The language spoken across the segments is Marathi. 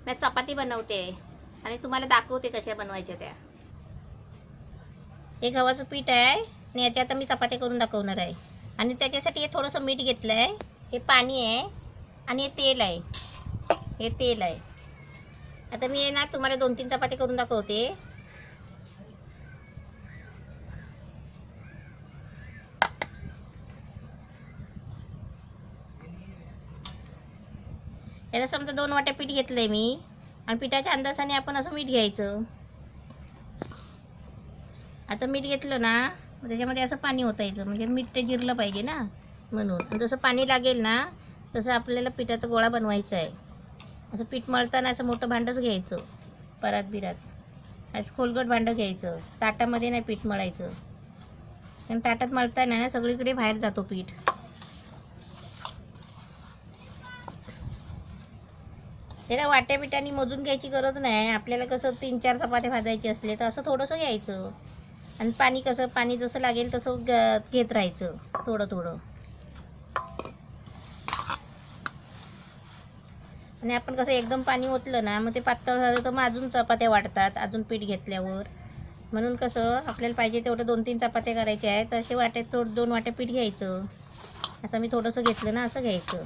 मी चपाती बनवते आणि तुम्हाला दाखवते कशा बनवायच्या त्या. हे गव्हाचं पीठ आहे आणि याच्यात आता मी चपात्या करून दाखवणार आहे. आणि त्याच्यासाठी हे थोडंसं मीठ घेतलं आहे, हे पाणी आहे आणि हे तेल आहे. हे तेल आहे. आता मी आहे ना तुम्हाला 2-3 चपात्या करून दाखवते. याचा समजा 2 वाट्या पीठ घेतलंय मी आणि पिठाच्या अंदाजाने आपण असं मीठ घ्यायचं. आता मीठ घेतलं ना त्याच्यामध्ये असं पाणी ओतायचं, म्हणजे मीठ ते जिरलं पाहिजे ना म्हणून. जसं पाणी लागेल ना तसं आपल्याला पिठाचा गोळा बनवायचा आहे. असं पीठ मळताना असं मोठं भांडंच घ्यायचं, परात बिरात असं खोलगट भांडं घ्यायचं. ताटामध्ये नाही पीठ मळायचं, कारण ताटात मळताना ना सगळीकडे बाहेर जातो पीठ. त्याला वाट्या पिठाने मोजून घ्यायची गरज नाही. आपल्याला कसं 3-4 चपात्या भाजायचे असले तर असं थोडंसं घ्यायचं आणि पाणी जसं लागेल तसं घेत राहायचं थोडं थोडं. आणि आपण कसं एकदम पाणी ओतलं ना मग ते पातळ झालं तर मग अजून चपात्या वाढतात अजून पीठ घेतल्यावर. म्हणून कसं आपल्याला पाहिजे तेवढं 2-3 चपात्या करायच्या आहेत तर असे वाट्यात 2 वाट्या पीठ घ्यायचं. आता मी थोडंसं घेतलं ना असं घ्यायचं.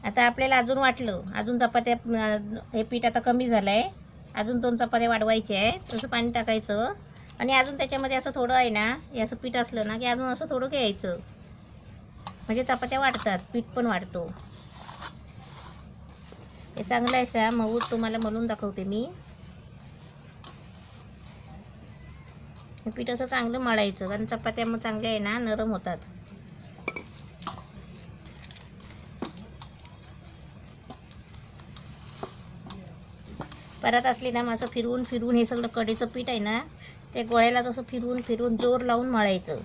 आता आपल्याला अजून वाटलं अजून चपात्या, हे पीठ आता कमी झालं आहे, अजून 2 चपात्या वाढवायच्या आहे. तसं पाणी टाकायचं आणि अजून त्याच्यामध्ये असं थोडं आहे ना, हे असं पीठ असलं ना की अजून असं थोडं घ्यायचं, म्हणजे चपात्या वाढतात, पीठ पण वाढतो. हे चांगलं आहे सा मऊ. तुम्हाला मळून दाखवते मी. हे पीठ असं चांगलं मळायचं, कारण चपात्या मग चांगल्या आहे ना नरम होतात. परत असली ना मग असं फिरवून फिरवून हे सगळं कढीचं पीठ आहे ना ते गोळ्याला तसं फिरवून फिरवून जोर लावून मळायचं.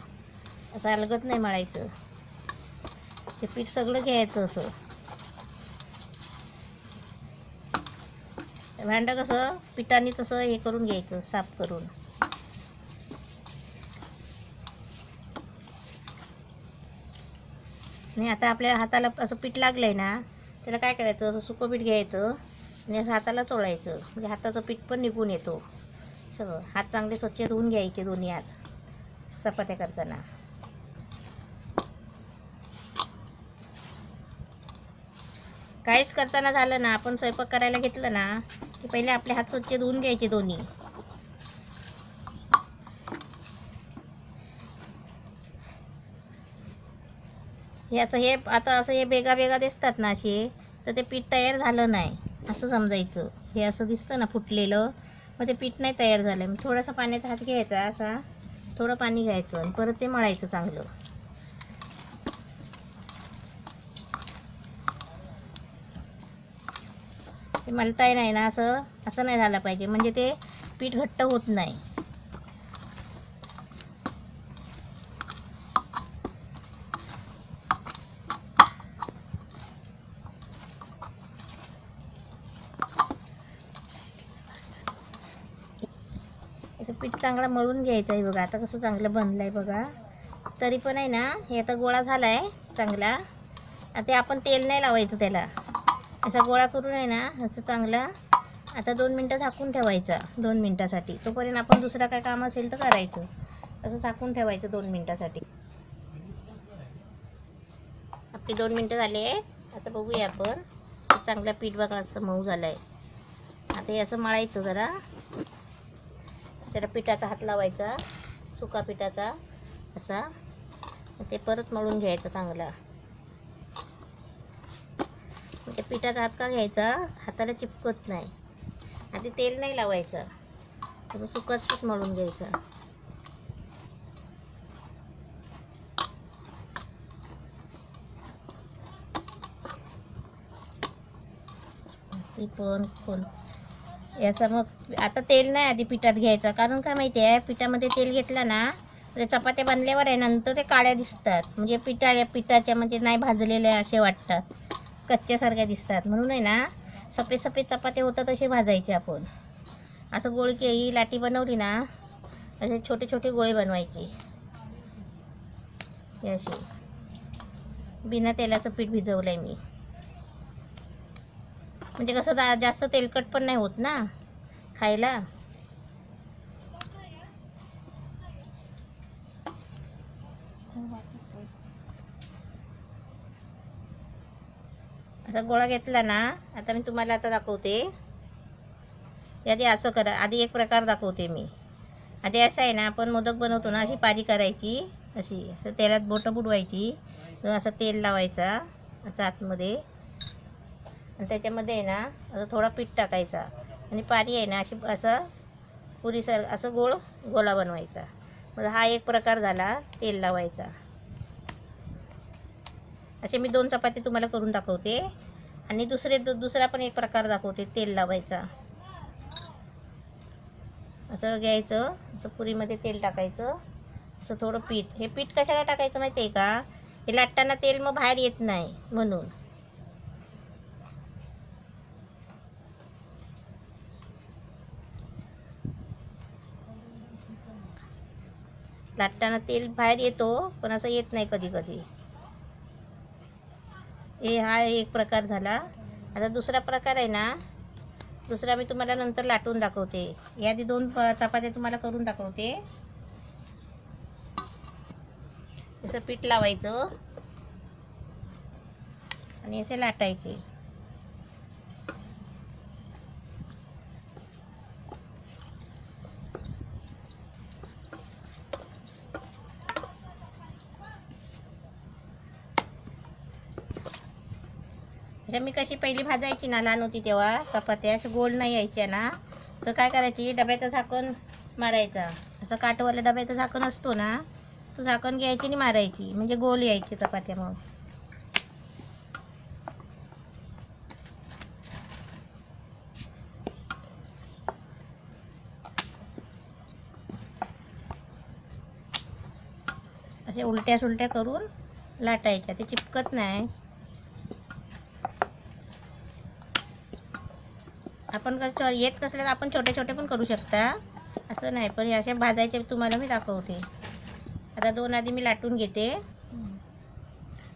असं अलगत नाही मळायचं. ते पीठ सगळं घ्यायचं असं. भांडं कसं पिठाने तसं हे करून घ्यायचं, साफ करून. आणि आता आपल्या हाताला असं पीठ लागलंय ना त्याला काय करायचं, असं सुकं पीठ घ्यायचं आणि असं हाताला चोळायचं, म्हणजे हाताचं पीठ पण निघून येतो सगळं. हात चांगले स्वच्छ धुवून घ्यायचे दोन्ही हात चपात्या करताना. काहीच करताना झालं ना, आपण स्वयंपाक करायला घेतलं ना की पहिले आपले हात स्वच्छ धुवून घ्यायचे दोन्ही. याचं हे आता असं हे बेगा बेगा दिसतात ना असे, तर ते पीठ तयार झालं नाही असं समजायचं. हे असं दिसतं ना फुटलेलं, मग ते पीठ नाही तयार झालं. मग थोडासा पाण्याचा हात घ्यायचा, असा थोडं पाणी घ्यायचं आणि परत ते मळायचं चांगलं. ते मळताय नाही ना असं असं नाही झालं पाहिजे, म्हणजे ते पीठ घट्ट होत नाही. असं पीठ चांगलं मळून घ्यायचं आहे बघा. आता कसं चांगलं बनलं आहे बघा. तरी पण आहे ना हे आता गोळा झाला आहे चांगला. आता आपण तेल नाही लावायचं त्याला, असा गोळा करून आहे ना असं चांगला आता 2 मिनटं झाकून ठेवायचा. 2 मिनटासाठी. तोपर्यंत आपण दुसरं काय काम असेल तर करायचं. असं झाकून ठेवायचं 2 मिनटासाठी. आपली 2 मिनटं झाली आहे. आता बघूया आपण. चांगलं पीठ बघा असं मऊ झालं आहे. आता हे असं मळायचं जरा. त्याला पिठाचा हात लावायचा, सुका पिठाचा असा. ते परत मळून घ्यायचं चांगला. म्हणजे पिठाचा हात का घ्यायचा, हाताला चिपकत नाही. आणि तेल नाही लावायचं, असं सुकच मळून घ्यायचं. ते पण खोल याचा. मग आता तेल नाही आधी पिठात घ्यायचं, कारण काय माहिती आहे, पिठामध्ये तेल घेतलं ना तर चपात्या बनल्यावर आहे नंतर ते काळ्या दिसतात, म्हणजे पिठाच्या म्हणजे नाही भाजलेल्या असे वाटतात, कच्च्यासारख्या दिसतात. म्हणून आहे ना सफेद सफेद चपात्या होतात तसे भाजायचे आपण. असं गोळी ही लाटी बनवली ना असे छोटे छोटे गोळे बनवायचे. हे असे बिना तेलाचं पीठ भिजवलं आहे मी. म्हणजे कसं जास्त तेलकट पण नाही होत ना खायला. असा गोळा घेतला ना, आता मी तुम्हाला आता दाखवते. आधी असं करा, आधी एक प्रकार दाखवते मी. आधी असं आहे ना, आपण मोदक बनवतो ना, अशी पारी करायची, अशी तेलात बोटं बुडवायची, असं तेल लावायचा असं आतमध्ये, आणि त्याच्यामध्ये आहे ना असं थोडा पीठ टाकायचा, आणि पारी आहे ना अशी असं पुरीसर असं गोल गोला बनवायचा. मग हा एक प्रकार झाला तेल लावायचा. असे मी 2 चपाती तुम्हाला करून दाखवते, आणि दुसरा पण एक प्रकार दाखवते तेल लावायचा. असं घ्यायचं, असं पुरीमध्ये तेल टाकायचं, असं थोडं पीठ. हे पीठ कशाला टाकायचं माहिती आहे का? हे लाटताना तेल मग बाहेर येत नाही म्हणून. लाटताना तेल बाहेर येतो, पण असं येत नाही कधी कधी. हा एक प्रकार झाला. आता दुसरा प्रकार आहे ना, दुसरा मी तुम्हाला नंतर लाटून दाखवते. याआधी 2 चपात्या तुम्हाला करून दाखवते. असं पीठ लावायचं आणि असे लाटायचे. अशा मी कशी पहिली भाजायची ना, लहान होती तेव्हा चपात्या अशा गोल नाही यायच्या ना, तर काय करायची, डब्याचं झाकण मारायचा. असं काठवाला डब्याचं झाकण असतो ना, तो झाकण घ्यायची आणि मारायची, म्हणजे गोल यायची चपात्या. मग असे उलट्या सुलट्या करून लाटायच्या, ते चिपकत नाही. आपण कसं येत नसलं तर आपण छोटे छोटे पण करू शकता, असं नाही. पण अशा भाजायचे तुम्हाला मी दाखवते. आता 2 आधी मी लाटून घेते.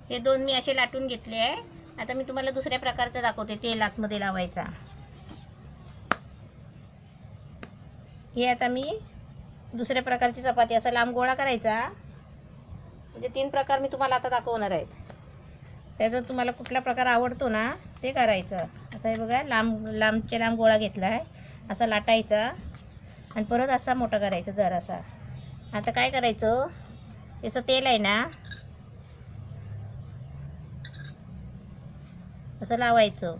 हे 2 मी असे लाटून घेतले आहे. आता मी तुम्हाला दुसऱ्या प्रकारचं दाखवते, तेल आतमध्ये लावायचा. हे आता मी दुसऱ्या प्रकारची चपाती असा लांब गोळा करायचा. म्हणजे 3 प्रकार मी तुम्हाला आता दाखवणार आहेत. त्याचा तुम्हाला कुठला प्रकार आवडतो ना, ते करायचं. आता हे बघा, लांब गोळा घेतला आहे, असा लाटायचा, आणि परत असा मोठा करायचा जरासा. आता काय करायचं, याचं तेल आहे ना असं लावायचं.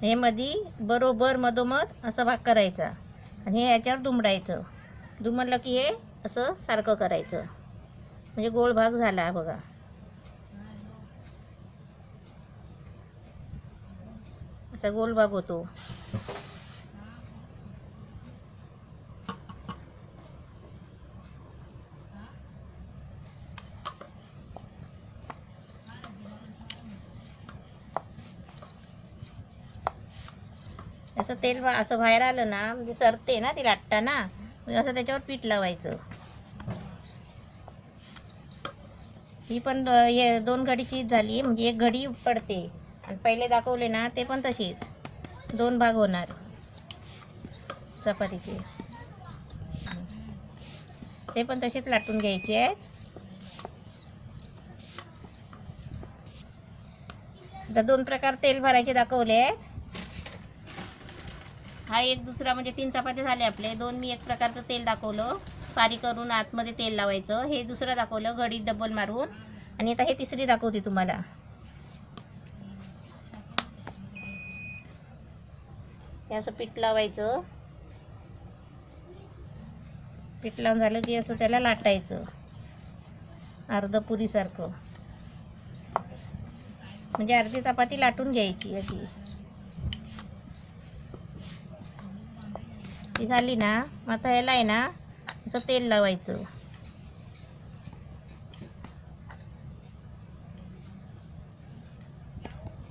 हे मध्ये बरोबर मधोमध असं भाग करायचा, आणि हे याच्यावर दुमडायचं. दुमडलं की हे असं सारखं करायचं, म्हणजे गोल भाग झाला बघा. असा गोल भाग होतो. असं तेल असं बाहेर आलं ना, म्हणजे सरते ना ती लाटताना, म्हणजे असं त्याच्यावर पीठ लावायचं. ही पण 2 घडीची झाली, म्हणजे 1 घडी पडते. आणि पहिले दाखवले ना ते पण तशीच 2 भाग होणार चपातीचे. ते पण तसेच लाटून घ्यायचे आहेत. आता 2 प्रकार तेल भरायचे दाखवले आहेत. हा एक दुसरा, म्हणजे 3 चपात्या झाले आपले. 2 मी एक प्रकारचं तेल दाखवलं, पारी करून आतमध्ये तेल लावायचं. हे दुसरं दाखवलं, घडी डबल मारून. आणि आता हे तिसरी दाखवते तुम्हाला. हे असं पीठ लावायचं. पीठ लावून झालं की असं त्याला लाटायचं अर्ध पुरीसारखं, म्हणजे अर्धी चपाती लाटून घ्यायची अशी. ती झाली ना, आता ह्याला आहे ना असं तेल लावायचं.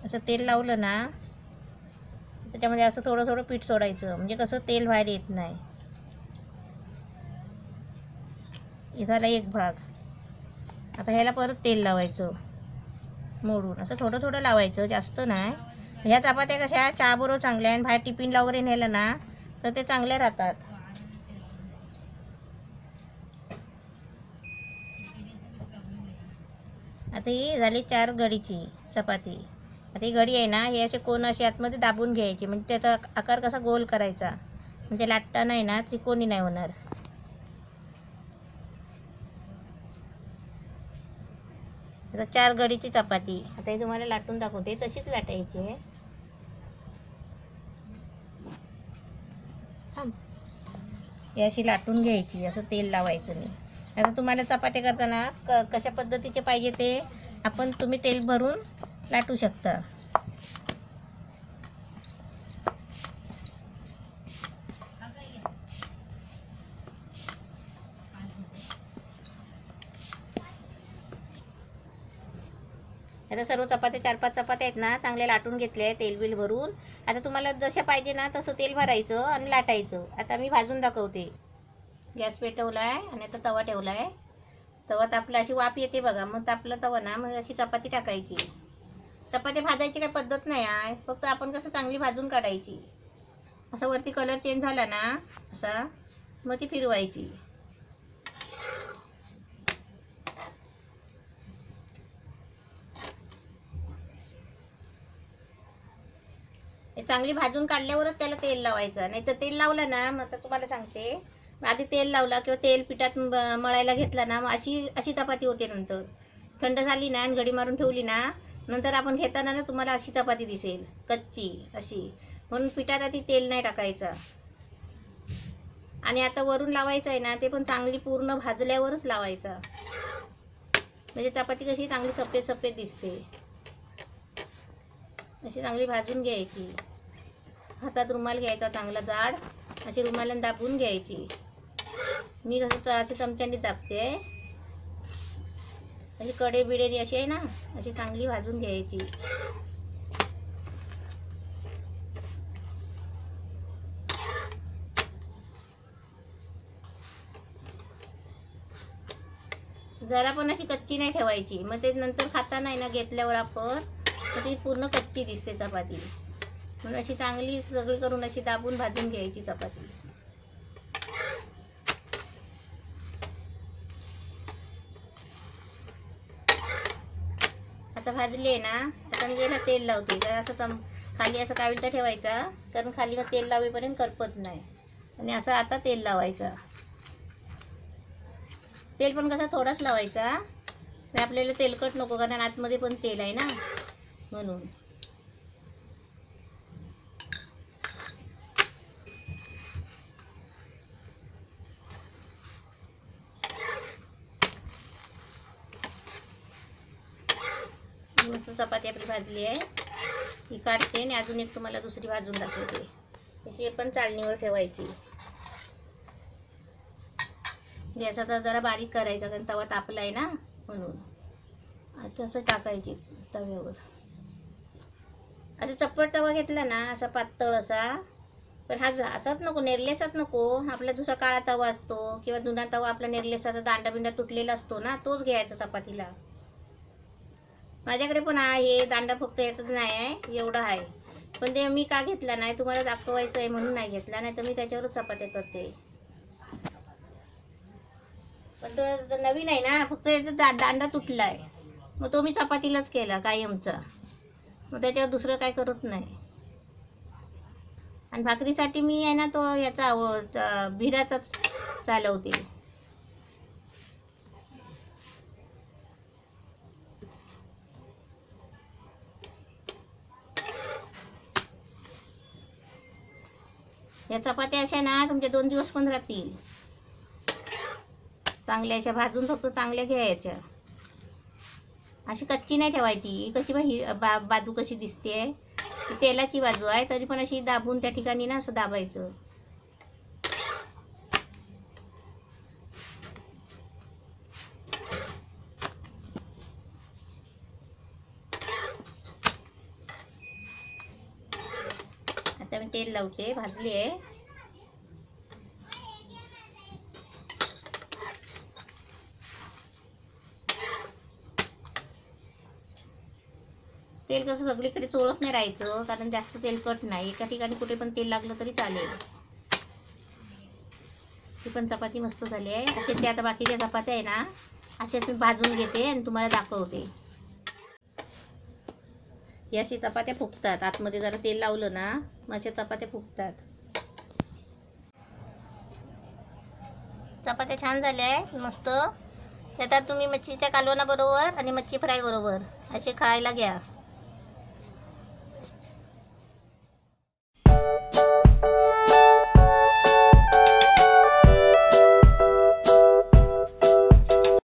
असं तेल लावलं ना, त्याच्यामध्ये असं थोडं थोडं पीठ सोडायचं, म्हणजे कसं तेल बाहेर येत नाही. हे झाला एक भाग. आता ह्याला परत तेल लावायचं. मोडून असं थोडं थोडं लावायचं, जास्त नाही. ह्या चपात्या कशा चहाबरोबर चांगल्या आणि बाहेर टिफिनला वगैरे नेलं ना तर ते चांगले राहतात. आता ही झाली 4 घडीची चपाती. आता ही घडी आहे ना, हे असे कोण असे आतमध्ये दाबून घ्यायचे, म्हणजे त्याचा आकार कसा गोल करायचा, म्हणजे लाटता नाही ना त्रिकोणी नाही होणार. आता 4 घडीची चपाती. आता ही तुम्हाला लाटून दाखवते, तशीच लाटायची आहे. हे अशी लाटून घ्यायची, असं तेल लावायचं नाही. आता तुम्हाला चपात्या करताना कशा पद्धतीचे पाहिजे ते तुम्ही तेल भरून लाटू शकता. आता सर्व चपात्या 4-5 चपात्या आहेत ना, चांगल्या लाटून घेतल्या आहे तेल बिल भरून. आता तुम्हाला जशा पाहिजे ना तसं तेल भरायचं आणि लाटायचं. आता मी भाजून दाखवते. गॅस पेटवला आहे आणि आता तवा ठेवला आहे. तवा तापला, अशी वाफ येते बघा, मग तापला तवा ना, मग अशी चपाती टाकायची. चपाती भाजायची काही पद्धत नाही आहे, फक्त आपण कसं चांगली भाजून काढायची. असा वरती कलर चेंज झाला ना असा, मग ती फिरवायची. चांगली भाजून काढल्यावरच त्याला तेल लावायचं, नाही तर तेल लावलं ना, मग आता तुम्हाला सांगते, आधी तेल लावला किंवा तेल पिठात मळायला घेतला ना, मग अशी अशी चपाती होते. नंतर थंड झाली ना आणि घडी मारून ठेवली ना, नंतर आपण घेताना ना तुम्हाला अशी चपाती दिसेल, कच्ची अशी. म्हणून पिठात आधी तेल नाही टाकायचा. आणि आता वरून लावायचं आहे ना, ते पण चांगली पूर्ण भाजल्यावरच लावायचा, म्हणजे चपाती कशी चांगली सफेद सफेद दिसते. अशी चांगली भाजून घ्यायची. हातात रुमाल घ्यायचा चांगला जाड, अशी रुमालाने दाबून घ्यायची. मी कसं अशी चमच्याने दाबते. अशी कडे बिडेरी अशी आहे ना, अशी चांगली भाजून घ्यायची. जरा पण अशी कच्ची नाही ठेवायची, मग ते नंतर खाता नाही ना घेतल्यावर आपण, तर ती पूर्ण कच्ची दिसते चपाती. म्हणून अशी चांगली सगळी करून अशी दाबून भाजून घ्यायची चपाती. आता भाजली आहे ना, आता मी याला तेल लावते. जर असं खाली असं काविलता ठेवायचा, कारण खाली मग तेल लावेपर्यंत करपत नाही. आणि असं आता तेल लावायचा. तेल पण कसं थोडाच लावायचा, आपल्याला तेलकट नको, कारण आतमध्ये पण तेल आहे ना, म्हणून. मस्त चपाती आपली भाजली आहे, ही काढते आणि अजून एक तुम्हाला दुसरी भाजून दाखवते. अशी पण चाळणीवर ठेवायची. गॅसाचा जरा बारीक करायचा, कारण तवा तापला आहे ना, म्हणून. आता असं टाकायची तव्यावर. असं चप्पट तवा घेतला ना, असा पातळ असा, पण हा असाच नको, नेरलेसाच नको. आपला दुसरा काळा तवा असतो किंवा जुना तवा आपला नेरलेसाचा दांडा बिंडा तुटलेला असतो ना, तोच घ्यायचा चपातीला. माझ्याकडे पण आहे दांडा, फक्त याचाच नाही आहे, एवढा आहे. पण ते मी का घेतला नाही, तुम्हाला दाखवायचं आहे म्हणून नाही घेतला, नाही तर मी त्याच्यावरच चपात्या करते. पण तो नवीन आहे ना, फक्त याचा दांडा तुटला आहे, मग तो मी चपातीलाच केला कायमचा. मग त्याच्यावर दुसरं काय करत नाही. आणि भाकरीसाठी मी आहे ना तो याचा भिडाचाच चालवते. या चपात्या अशा ना तुमच्या 2 दिवस पण राहतील. चांगल्या अशा भाजून फक्त चांगल्या घ्यायच्या. अशी कच्ची नाही ठेवायची. कशी बाजू कशी दिसते, तेलाची बाजू आहे, तरी पण अशी दाबून त्या ठिकाणी ना असं दाबायचं. आता मी तेल लावते, भाजली आहे. तेल कसं सगळीकडे चोळत नाही राहायचं, कारण जास्त तेलकट नाही. एका ठिकाणी कुठे पण तेल लागलं तरी चालेल. ही पण चपाती मस्त झाली आहे. असे ते आता बाकीच्या चपात्या आहे ना, अशाच मी भाजून घेते आणि तुम्हाला दाखवते. ही अशी चपात्या फुगतात. आतमध्ये जरा तेल लावलं ना, मग अशा चपात्या फुगतात. चपात्या छान झाल्या आहेत, मस्त. त्यात तुम्ही मच्छीच्या कालवणाबरोबर आणि मच्छी फ्राय बरोबर असे खायला घ्या.